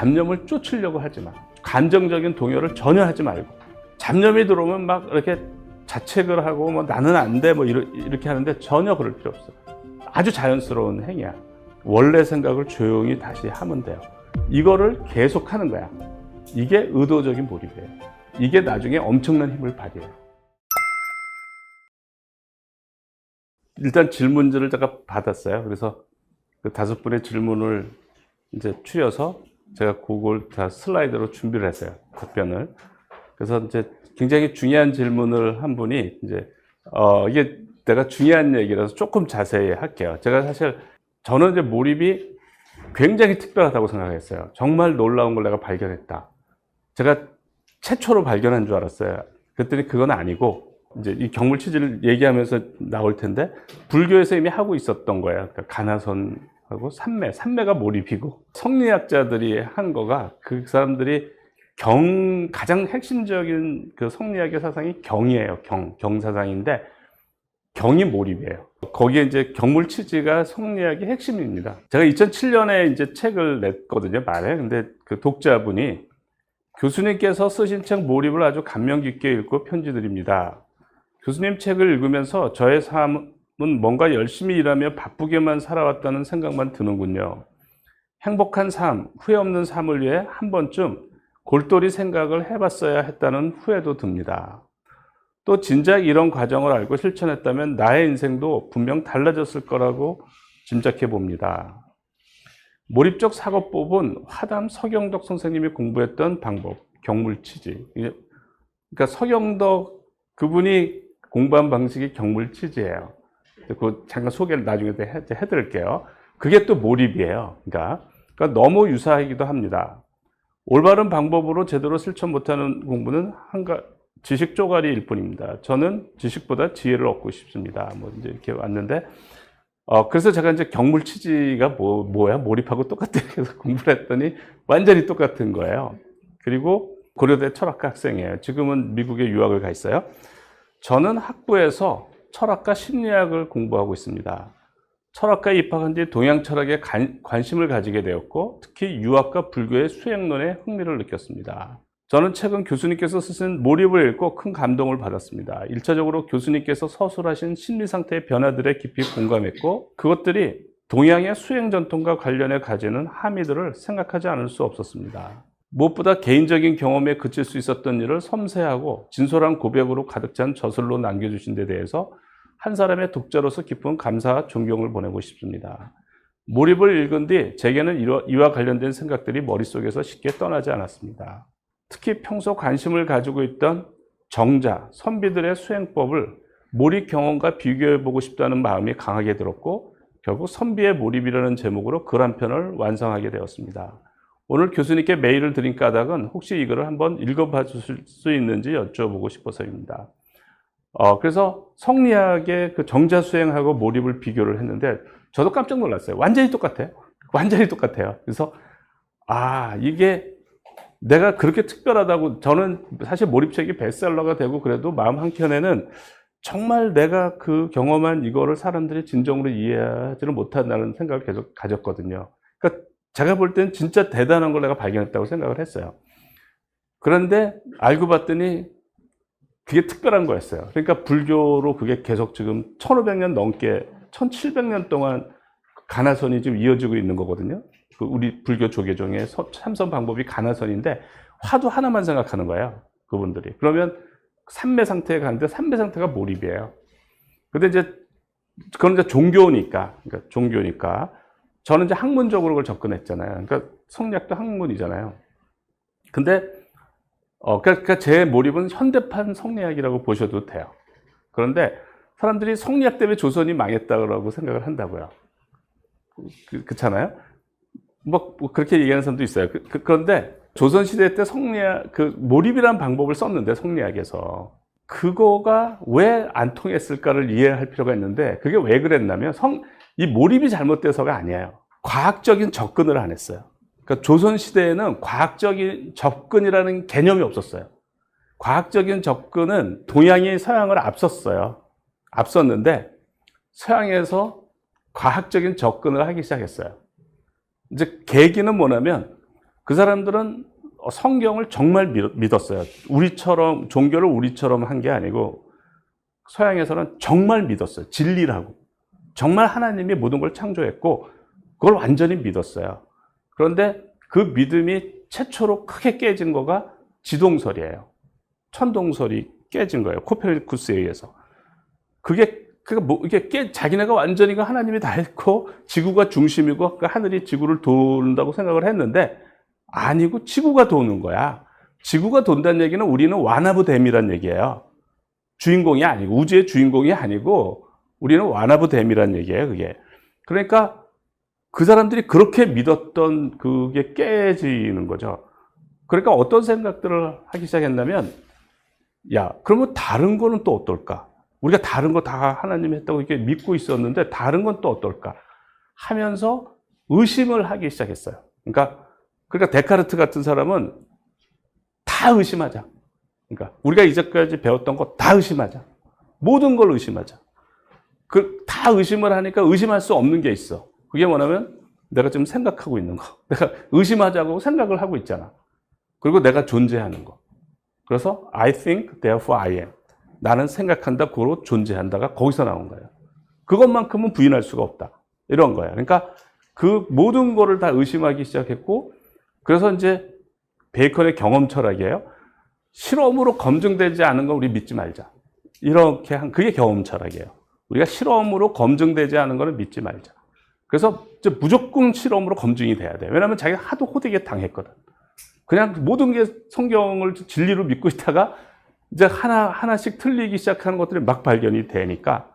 잡념을 쫓으려고 하지 마. 감정적인 동요를 전혀 하지 말고. 잡념이 들어오면 막 이렇게 자책을 하고 뭐 나는 안 돼 뭐 이렇게 하는데 전혀 그럴 필요 없어. 아주 자연스러운 행위야. 원래 생각을 조용히 다시 하면 돼요. 이거를 계속 하는 거야. 이게 의도적인 몰입이에요. 이게 나중에 엄청난 힘을 발휘해요. 일단 질문지를 제가 받았어요. 그래서 그 5분의 질문을 이제 추려서 제가 그걸 다 슬라이드로 준비를 했어요. 답변을. 그래서 이제 굉장히 중요한 질문을 한 분이 이제 이게 내가 중요한 얘기라서 조금 자세히 할게요. 제가 사실 저는 이제 몰입이 굉장히 특별하다고 생각했어요. 정말 놀라운 걸 내가 발견했다. 제가 최초로 발견한 줄 알았어요. 그랬더니 그건 아니고 이제 이 경물치지를 얘기하면서 나올 텐데 불교에서 이미 하고 있었던 거예요. 그러니까 가나선하고 삼매가 몰입이고 성리학자들이 한 거가 그 사람들이 가장 핵심적인 그 성리학의 사상이 경이에요. 경사상인데 경이 몰입이에요. 거기에 이제 경물치지가 성리학의 핵심입니다. 제가 2007년에 이제 책을 냈거든요, 말에. 근데 그 독자분이 교수님께서 쓰신 책 몰입을 아주 감명 깊게 읽고 편지드립니다. 교수님 책을 읽으면서 저의 삶은 뭔가 열심히 일하며 바쁘게만 살아왔다는 생각만 드는군요. 행복한 삶, 후회 없는 삶을 위해 한 번쯤 골똘히 생각을 해봤어야 했다는 후회도 듭니다. 또 진작 이런 과정을 알고 실천했다면 나의 인생도 분명 달라졌을 거라고 짐작해 봅니다. 몰입적 사고법은 화담 서경덕 선생님이 공부했던 방법, 경물치지. 그러니까 서경덕 그분이 공부한 방식이 경물치지예요. 그 잠깐 소개를 나중에 해드릴게요. 그게 또 몰입이에요. 그러니까 너무 유사하기도 합니다. 올바른 방법으로 제대로 실천 못하는 공부는 지식 쪼가리일 뿐입니다. 저는 지식보다 지혜를 얻고 싶습니다. 뭐 이제 이렇게 왔는데, 그래서 제가 이제 경물치지가 뭐야? 몰입하고 똑같아. 그래서 공부를 했더니 완전히 똑같은 거예요. 그리고 고려대 철학과 학생이에요. 지금은 미국에 유학을 가 있어요. 저는 학부에서 철학과 심리학을 공부하고 있습니다. 철학과에 입학한 뒤 동양 철학에 관심을 가지게 되었고 특히 유학과 불교의 수행론에 흥미를 느꼈습니다. 저는 최근 교수님께서 쓰신 몰입을 읽고 큰 감동을 받았습니다. 1차적으로 교수님께서 서술하신 심리 상태의 변화들에 깊이 공감했고 그것들이 동양의 수행 전통과 관련해 가지는 함의들을 생각하지 않을 수 없었습니다. 무엇보다 개인적인 경험에 그칠 수 있었던 일을 섬세하고 진솔한 고백으로 가득 찬 저술로 남겨주신 데 대해서 한 사람의 독자로서 깊은 감사와 존경을 보내고 싶습니다. 몰입을 읽은 뒤 제게는 이와 관련된 생각들이 머릿속에서 쉽게 떠나지 않았습니다. 특히 평소 관심을 가지고 있던 정자, 선비들의 수행법을 몰입 경험과 비교해보고 싶다는 마음이 강하게 들었고 결국 선비의 몰입이라는 제목으로 글 한 편을 완성하게 되었습니다. 오늘 교수님께 메일을 드린 까닭은 혹시 이거를 한번 읽어봐 주실 수 있는지 여쭤보고 싶어서입니다. 그래서 성리학의 그 정자 수행하고 몰입을 비교를 했는데 저도 깜짝 놀랐어요. 완전히 똑같아요. 완전히 똑같아요. 그래서 이게 내가 그렇게 특별하다고 저는 사실 몰입책이 베스트셀러가 되고 그래도 마음 한켠에는 정말 내가 그 경험한 이거를 사람들이 진정으로 이해하지를 못한다는 생각을 계속 가졌거든요. 그러니까 제가 볼 땐 진짜 대단한 걸 내가 발견했다고 생각을 했어요. 그런데 알고 봤더니 그게 특별한 거였어요. 그러니까 불교로 그게 계속 지금 1500년 넘게 1700년 동안 가나선이 지금 이어지고 있는 거거든요. 그 우리 불교 조계종의 참선 방법이 가나선인데 화두 하나만 생각하는 거예요. 그분들이. 그러면 삼매 상태에 가는데 삼매 상태가 몰입이에요. 근데 이제 그건 이제 종교니까 저는 이제 학문적으로 그걸 접근했잖아요. 그러니까 성리학도 학문이잖아요. 근데 그러니까 제 몰입은 현대판 성리학이라고 보셔도 돼요. 그런데 사람들이 성리학 때문에 조선이 망했다고 생각을 한다고요. 그렇잖아요. 뭐 그렇게 얘기하는 사람도 있어요. 그런데 조선시대 때 성리학, 몰입이라는 방법을 썼는데 성리학에서 그거가 왜 안 통했을까를 이해할 필요가 있는데 그게 왜 그랬냐면 이 몰입이 잘못돼서가 아니에요. 과학적인 접근을 안 했어요. 그러니까 조선시대에는 과학적인 접근이라는 개념이 없었어요. 과학적인 접근은 동양이 서양을 앞섰는데 서양에서 과학적인 접근을 하기 시작했어요. 이제 계기는 뭐냐면 그 사람들은 성경을 정말 믿었어요. 우리처럼, 종교를 우리처럼 한 게 아니고 서양에서는 정말 믿었어요. 진리라고. 정말 하나님이 모든 걸 창조했고 그걸 완전히 믿었어요. 그런데 그 믿음이 최초로 크게 깨진 거가 지동설이에요. 천동설이 깨진 거예요. 코페르니쿠스에 의해서. 이게 자기네가 완전히 하나님이 다 했고 지구가 중심이고 하늘이 지구를 도는다고 생각을 했는데 아니고 지구가 도는 거야. 지구가 돈다는 얘기는 우리는 완하브댐이란 얘기예요. 주인공이 아니고, 우주의 주인공이 아니고 우리는 완하브댐이란 얘기예요, 그게. 그러니까 그 사람들이 그렇게 믿었던 그게 깨지는 거죠. 그러니까 어떤 생각들을 하기 시작했냐면, 야, 그러면 다른 거는 또 어떨까? 우리가 다른 거 다 하나님이 했다고 이렇게 믿고 있었는데 다른 건 또 어떨까? 하면서 의심을 하기 시작했어요. 그러니까 데카르트 같은 사람은 다 의심하자. 그러니까 우리가 이제까지 배웠던 거 다 의심하자. 모든 걸 의심하자. 다 의심을 하니까 의심할 수 없는 게 있어. 그게 뭐냐면 내가 지금 생각하고 있는 거. 내가 의심하자고 생각을 하고 있잖아. 그리고 내가 존재하는 거. 그래서 I think, therefore I am. 나는 생각한다, 고로 존재한다가 거기서 나온 거예요. 그것만큼은 부인할 수가 없다. 이런 거예요. 그러니까 그 모든 거를 다 의심하기 시작했고, 그래서 이제 베이컨의 경험 철학이에요. 실험으로 검증되지 않은 거 우리 믿지 말자. 이렇게 그게 경험 철학이에요. 우리가 실험으로 검증되지 않은 거는 믿지 말자. 그래서 이제 무조건 실험으로 검증이 돼야 돼. 왜냐하면 자기가 하도 호되게 당했거든. 그냥 모든 게 성경을 진리로 믿고 있다가 이제 하나씩 틀리기 시작하는 것들이 막 발견이 되니까,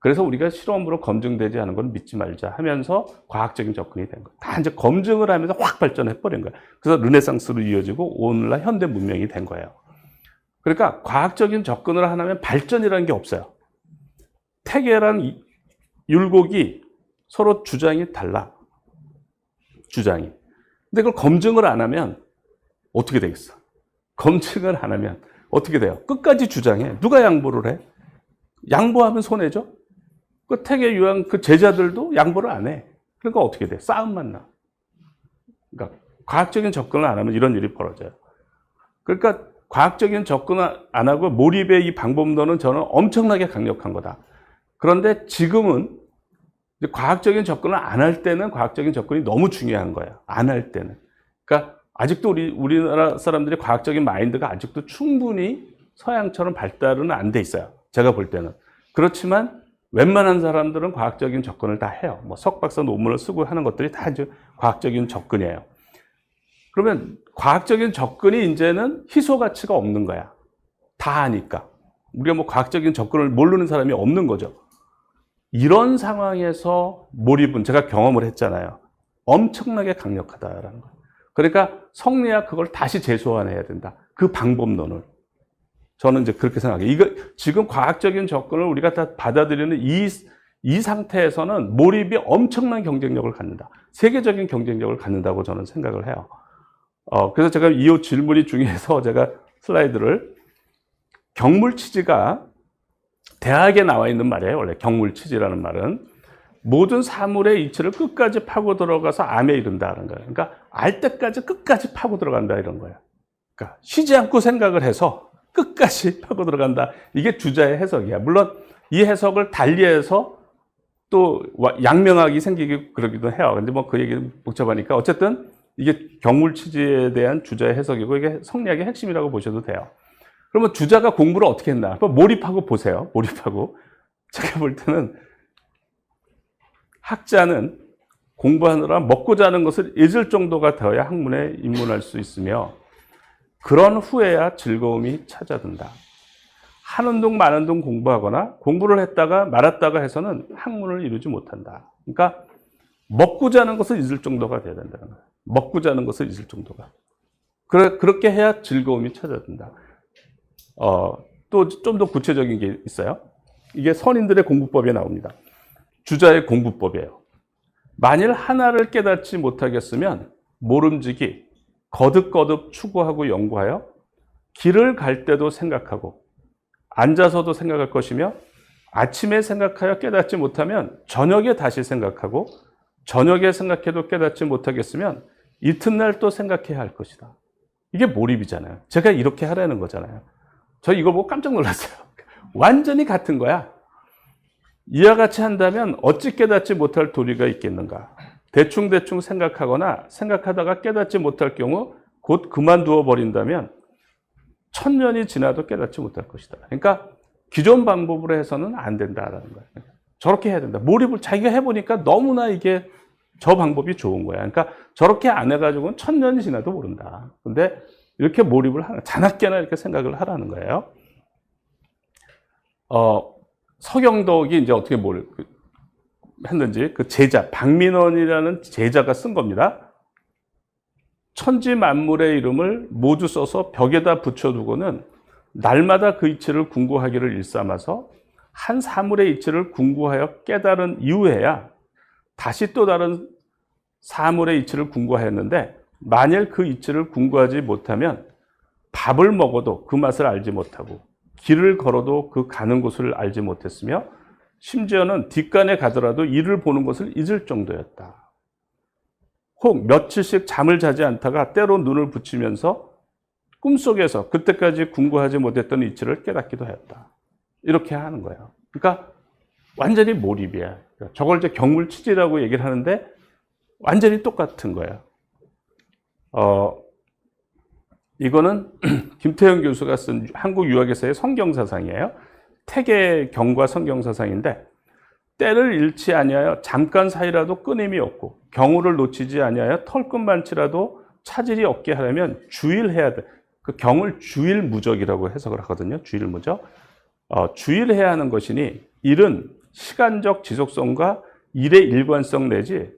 그래서 우리가 실험으로 검증되지 않은 건 믿지 말자 하면서 과학적인 접근이 된 거예요. 다 이제 검증을 하면서 확 발전해 버린 거예요. 그래서 르네상스로 이어지고 오늘날 현대 문명이 된 거예요. 그러니까 과학적인 접근을 하면 발전이라는 게 없어요. 태계랑 율곡이 서로 주장이 달라. 주장이. 근데 그걸 검증을 안 하면 어떻게 되겠어? 검증을 안 하면 어떻게 돼요? 끝까지 주장해. 누가 양보를 해? 양보하면 손해죠? 그 태계 유황 그 제자들도 양보를 안 해. 그러니까 어떻게 돼? 싸움만 나. 그러니까 과학적인 접근을 안 하면 이런 일이 벌어져요. 그러니까 과학적인 접근을 안 하고 몰입의 이 방법론은 저는 엄청나게 강력한 거다. 그런데 지금은 이제 과학적인 접근을 안 할 때는 과학적인 접근이 너무 중요한 거예요. 안 할 때는. 그러니까 아직도 우리나라 사람들이 과학적인 마인드가 아직도 충분히 서양처럼 발달은 안 돼 있어요. 제가 볼 때는. 그렇지만 웬만한 사람들은 과학적인 접근을 다 해요. 뭐 석박사 논문을 쓰고 하는 것들이 다 이제 과학적인 접근이에요. 그러면 과학적인 접근이 이제는 희소 가치가 없는 거야. 다 아니까. 우리가 뭐 과학적인 접근을 모르는 사람이 없는 거죠. 이런 상황에서 몰입은 제가 경험을 했잖아요. 엄청나게 강력하다라는 거예요. 그러니까 성리학 그걸 다시 재소환해야 된다. 그 방법론을. 저는 이제 그렇게 생각해요. 지금 과학적인 접근을 우리가 다 받아들이는 이 상태에서는 몰입이 엄청난 경쟁력을 갖는다. 세계적인 경쟁력을 갖는다고 저는 생각을 해요. 그래서 제가 이 질문이 중요해서 제가 슬라이드를, 경물치지가 대학에 나와 있는 말이에요. 원래 경물치지라는 말은 모든 사물의 이치를 끝까지 파고 들어가서 암에 이른다는 거예요. 그러니까 알 때까지 끝까지 파고 들어간다 이런 거예요. 그러니까 쉬지 않고 생각을 해서 끝까지 파고 들어간다. 이게 주자의 해석이야. 물론 이 해석을 달리해서 또 양명학이 생기고 그러기도 해요. 근데 뭐 그 얘기는 복잡하니까 어쨌든 이게 경물치지에 대한 주자의 해석이고 이게 성리학의 핵심이라고 보셔도 돼요. 그러면 주자가 공부를 어떻게 했나? 몰입하고 보세요. 몰입하고. 제가 볼 때는 학자는 공부하느라 먹고 자는 것을 잊을 정도가 되어야 학문에 입문할 수 있으며 그런 후에야 즐거움이 찾아든다. 하는 둥 마는 둥 공부하거나 공부를 했다가 말았다가 해서는 학문을 이루지 못한다. 그러니까 먹고 자는 것을 잊을 정도가 돼야 된다는 거예요. 먹고 자는 것을 잊을 정도가. 그렇게 해야 즐거움이 찾아든다. 또 좀 더 구체적인 게 있어요. 이게 선인들의 공부법에 나옵니다. 주자의 공부법이에요. 만일 하나를 깨닫지 못하겠으면 모름지기, 거듭거듭 추구하고 연구하여 길을 갈 때도 생각하고 앉아서도 생각할 것이며 아침에 생각하여 깨닫지 못하면 저녁에 다시 생각하고 저녁에 생각해도 깨닫지 못하겠으면 이튿날 또 생각해야 할 것이다. 이게 몰입이잖아요. 제가 이렇게 하라는 거잖아요. 저 이거 보고 깜짝 놀랐어요. 완전히 같은 거야. 이와 같이 한다면 어찌 깨닫지 못할 도리가 있겠는가. 대충대충 생각하거나 생각하다가 깨닫지 못할 경우 곧 그만두어 버린다면 1000년이 지나도 깨닫지 못할 것이다. 그러니까 기존 방법으로 해서는 안 된다라는 거예요. 저렇게 해야 된다. 몰입을 자기가 해보니까 너무나 이게 저 방법이 좋은 거야. 그러니까 저렇게 안 해가지고는 1000년이 지나도 모른다. 근데 이렇게 몰입을 하는, 자나깨나 이렇게 생각을 하라는 거예요. 서경덕이 이제 어떻게 했는지 그 제자, 박민원이라는 제자가 쓴 겁니다. 천지 만물의 이름을 모두 써서 벽에다 붙여두고는 날마다 그 이치를 궁구하기를 일삼아서 한 사물의 이치를 궁구하여 깨달은 이후에야 다시 또 다른 사물의 이치를 궁구하였는데, 만일 그 이치를 궁구하지 못하면 밥을 먹어도 그 맛을 알지 못하고 길을 걸어도 그 가는 곳을 알지 못했으며 심지어는 뒷간에 가더라도 이를 보는 것을 잊을 정도였다. 혹 며칠씩 잠을 자지 않다가 때로 눈을 붙이면서 꿈속에서 그때까지 궁구하지 못했던 이치를 깨닫기도 하였다. 이렇게 하는 거예요. 그러니까 완전히 몰입이야. 저걸 이제 경물치지라고 얘기를 하는데 완전히 똑같은 거예요. 이거는 김태형 교수가 쓴 한국 유학에서의 성경사상이에요. 태계경과 성경사상인데, 때를 잃지 아니하여 잠깐 사이라도 끊임이 없고 경우를 놓치지 아니하여 털끝만치라도 차질이 없게 하려면 주일해야 돼. 그 경을 주일무적이라고 해석을 하거든요. 주일무적. 주일해야 하는 것이니 일은 시간적 지속성과 일의 일관성 내지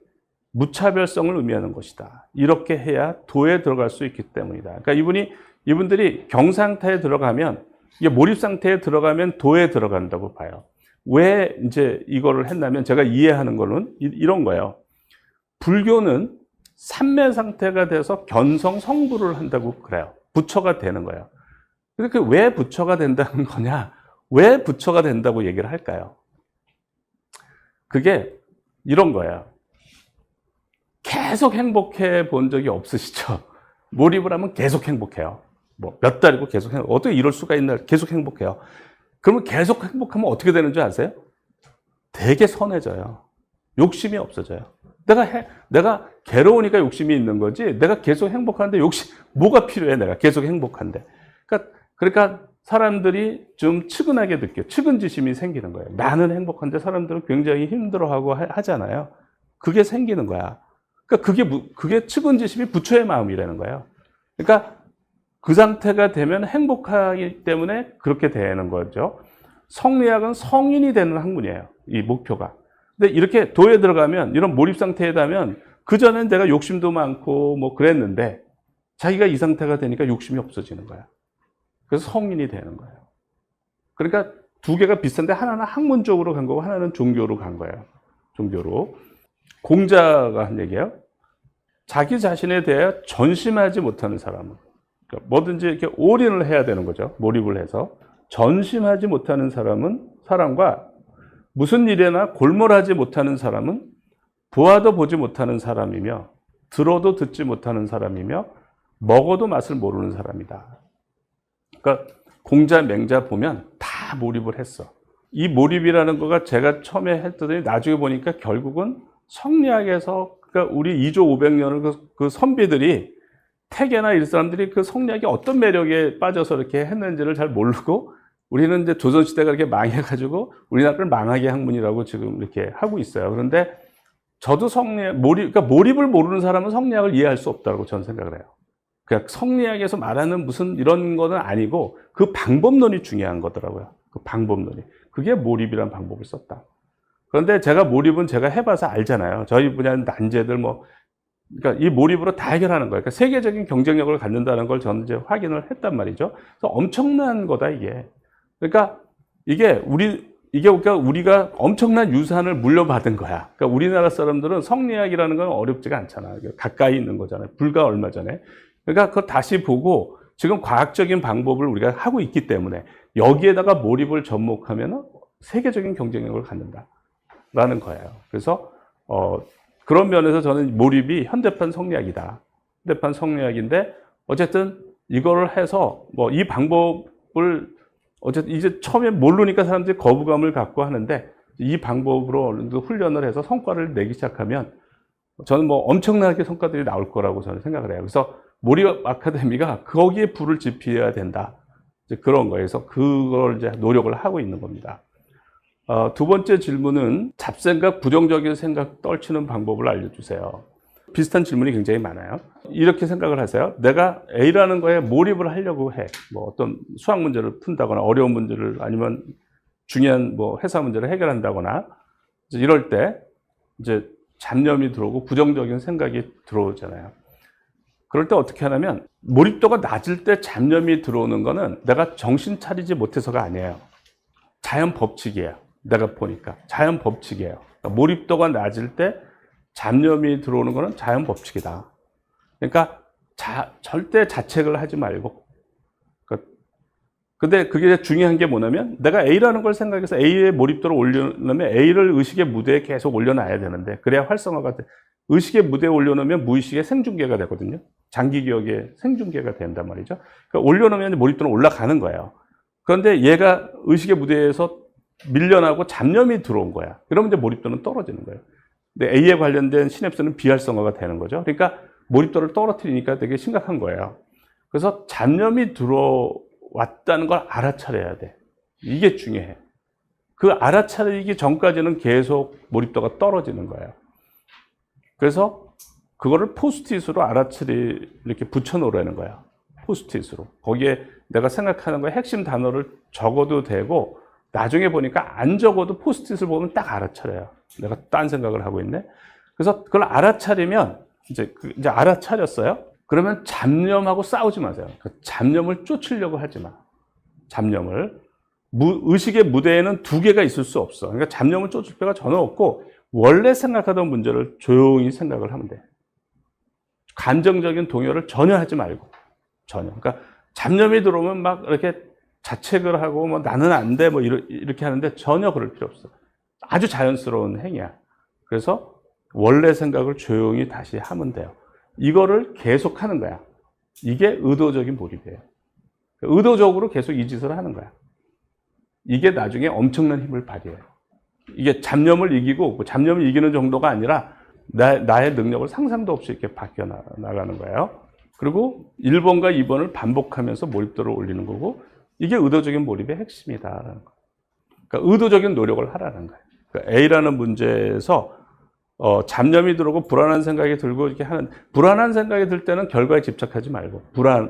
무차별성을 의미하는 것이다. 이렇게 해야 도에 들어갈 수 있기 때문이다. 그러니까 이분들이 경 상태에 들어가면, 이게 몰입 상태에 들어가면 도에 들어간다고 봐요. 왜 이제 이거를 했냐면, 제가 이해하는 거는 이런 거예요. 불교는 삼매 상태가 돼서 견성 성불을 한다고 그래요. 부처가 되는 거예요. 그렇게 왜 부처가 된다는 거냐? 왜 부처가 된다고 얘기를 할까요? 그게 이런 거예요. 계속 행복해 본 적이 없으시죠? 몰입을 하면 계속 행복해요. 뭐 몇 달이고 계속 행복. 어떻게 이럴 수가 있나? 계속 행복해요. 그러면 계속 행복하면 어떻게 되는 줄 아세요? 되게 선해져요. 욕심이 없어져요. 내가 괴로우니까 욕심이 있는 거지. 내가 계속 행복한데 뭐가 필요해? 내가 계속 행복한데. 그러니까 사람들이 좀 측은하게 느껴요. 측은지심이 생기는 거예요. 나는 행복한데 사람들은 굉장히 힘들어하고 하잖아요. 그게 생기는 거야. 그러니까 그게 측은지심이 부처의 마음이라는 거예요. 그러니까 그 상태가 되면 행복하기 때문에 그렇게 되는 거죠. 성리학은 성인이 되는 학문이에요. 이 목표가. 근데 이렇게 도에 들어가면, 이런 몰입 상태에 가면, 그전엔 내가 욕심도 많고 뭐 그랬는데 자기가 이 상태가 되니까 욕심이 없어지는 거야. 그래서 성인이 되는 거예요. 그러니까 두 개가 비슷한데 하나는 학문적으로 간 거고 하나는 종교로 간 거예요. 종교로. 공자가 한 얘기예요. 자기 자신에 대해 전심하지 못하는 사람은, 그러니까 뭐든지 이렇게 올인을 해야 되는 거죠. 몰입을 해서. 전심하지 못하는 사람과 무슨 일에나 골몰하지 못하는 사람은 보아도 보지 못하는 사람이며 들어도 듣지 못하는 사람이며 먹어도 맛을 모르는 사람이다. 그러니까 공자, 맹자 보면 다 몰입을 했어. 이 몰입이라는 거가 제가 처음에 했더니 나중에 보니까 결국은 성리학에서, 그러니까 우리 2조 500년을 그 선비들이, 태계나 이 사람들이 그 성리학이 어떤 매력에 빠져서 이렇게 했는지를 잘 모르고, 우리는 이제 조선시대가 이렇게 망해가지고 우리나라를 망하게 학문이라고 지금 이렇게 하고 있어요. 그런데 저도 그러니까 몰입을 모르는 사람은 성리학을 이해할 수 없다고 저는 생각을 해요. 그러니까 성리학에서 말하는 무슨 이런 거는 아니고 그 방법론이 중요한 거더라고요. 그 방법론이. 그게 몰입이라는 방법을 썼다. 그런데 제가 몰입은 제가 해봐서 알잖아요. 저희 분야는 난제들 그러니까 이 몰입으로 다 해결하는 거예요. 그러니까 세계적인 경쟁력을 갖는다는 걸 저는 이제 확인을 했단 말이죠. 그래서 엄청난 거다, 이게. 그러니까 그러니까 우리가 엄청난 유산을 물려받은 거야. 그러니까 우리나라 사람들은 성리학이라는 건 어렵지가 않잖아. 가까이 있는 거잖아요. 불과 얼마 전에. 그러니까 그걸 다시 보고 지금 과학적인 방법을 우리가 하고 있기 때문에 여기에다가 몰입을 접목하면 세계적인 경쟁력을 갖는다라는 거예요. 그래서 그런 면에서 저는 몰입이 현대판 성리학이다. 현대판 성리학인데 어쨌든 이거를 해서 뭐 이 방법을 어쨌든 이제 처음에 모르니까 사람들이 거부감을 갖고 하는데 이 방법으로 어느 정도 훈련을 해서 성과를 내기 시작하면 저는 뭐 엄청나게 성과들이 나올 거라고 저는 생각을 해요. 그래서 몰입 아카데미가 거기에 불을 지피해야 된다. 이제 그런 거예요. 그래서 그걸 이제 노력을 하고 있는 겁니다. 두 번째 질문은 잡생각, 부정적인 생각 떨치는 방법을 알려주세요. 비슷한 질문이 굉장히 많아요. 이렇게 생각을 하세요. 내가 A라는 거에 몰입을 하려고 해. 뭐 어떤 수학 문제를 푼다거나 어려운 문제를 아니면 중요한 뭐 회사 문제를 해결한다거나 이럴 때 이제 잡념이 들어오고 부정적인 생각이 들어오잖아요. 그럴 때 어떻게 하냐면 몰입도가 낮을 때 잡념이 들어오는 거는 내가 정신 차리지 못해서가 아니에요. 자연 법칙이에요. 내가 보니까 자연 법칙이에요. 그러니까 몰입도가 낮을 때 잡념이 들어오는 거는 자연 법칙이다. 그러니까 절대 자책을 하지 말고. 근데 그게 중요한 게 뭐냐면 내가 A라는 걸 생각해서 A의 몰입도를 올려놓으면 A를 의식의 무대에 계속 올려놔야 되는데 그래야 활성화가 돼. 의식의 무대에 올려놓으면 무의식의 생중계가 되거든요. 장기 기억의 생중계가 된단 말이죠. 그러니까 올려놓으면 몰입도는 올라가는 거예요. 그런데 얘가 의식의 무대에서 밀려나고 잡념이 들어온 거야. 그러면 이제 몰입도는 떨어지는 거예요. 근데 A에 관련된 시냅스는 비활성화가 되는 거죠. 그러니까 몰입도를 떨어뜨리니까 되게 심각한 거예요. 그래서 잡념이 들어왔다는 걸 알아차려야 돼. 이게 중요해. 그 알아차리기 전까지는 계속 몰입도가 떨어지는 거예요. 그래서 그거를 포스트잇으로 이렇게 붙여놓으라는 거야. 포스트잇으로. 거기에 내가 생각하는 거에 핵심 단어를 적어도 되고 나중에 보니까 안 적어도 포스트잇을 보면 딱 알아차려요. 내가 딴 생각을 하고 있네. 그래서 그걸 알아차리면 이제 알아차렸어요. 그러면 잡념하고 싸우지 마세요. 그 잡념을 쫓으려고 하지 마. 잡념을. 의식의 무대에는 두 개가 있을 수 없어. 그러니까 잡념을 쫓을 필요가 전혀 없고 원래 생각하던 문제를 조용히 생각을 하면 돼. 감정적인 동요를 전혀 하지 말고. 전혀. 그러니까 잡념이 들어오면 막 이렇게 자책을 하고 뭐 나는 안 돼 뭐 이렇게 하는데 전혀 그럴 필요 없어. 아주 자연스러운 행위야. 그래서 원래 생각을 조용히 다시 하면 돼요. 이거를 계속 하는 거야. 이게 의도적인 몰입이에요. 의도적으로 계속 이 짓을 하는 거야. 이게 나중에 엄청난 힘을 발휘해요. 이게 잡념을 이기고 잡념을 이기는 정도가 아니라 나의 능력을 상상도 없이 이렇게 바뀌어 나가는 거예요. 그리고 1번과 2번을 반복하면서 몰입도를 올리는 거고 이게 의도적인 몰입의 핵심이다라는 거예요. 그러니까 의도적인 노력을 하라는 거예요. 그러니까 A라는 문제에서 잡념이 들어오고 불안한 생각이 들고 이렇게 하는 불안한 생각이 들 때는 결과에 집착하지 말고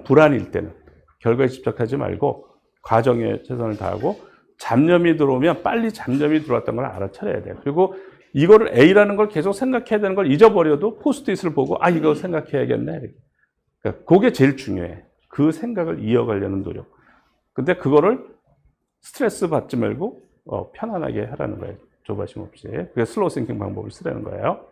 불안일 때는 결과에 집착하지 말고 과정에 최선을 다하고 잡념이 들어오면 빨리 잡념이 들어왔던 걸 알아차려야 돼요. 그리고 이거를 A라는 걸 계속 생각해야 되는 걸 잊어버려도 포스트잇을 보고 이거 생각해야겠네. 이렇게. 그러니까 그게 제일 중요해. 그 생각을 이어가려는 노력. 근데 그거를 스트레스 받지 말고 편안하게 하라는 거예요. 조바심 없이. 그게 슬로우 싱킹 방법을 쓰라는 거예요.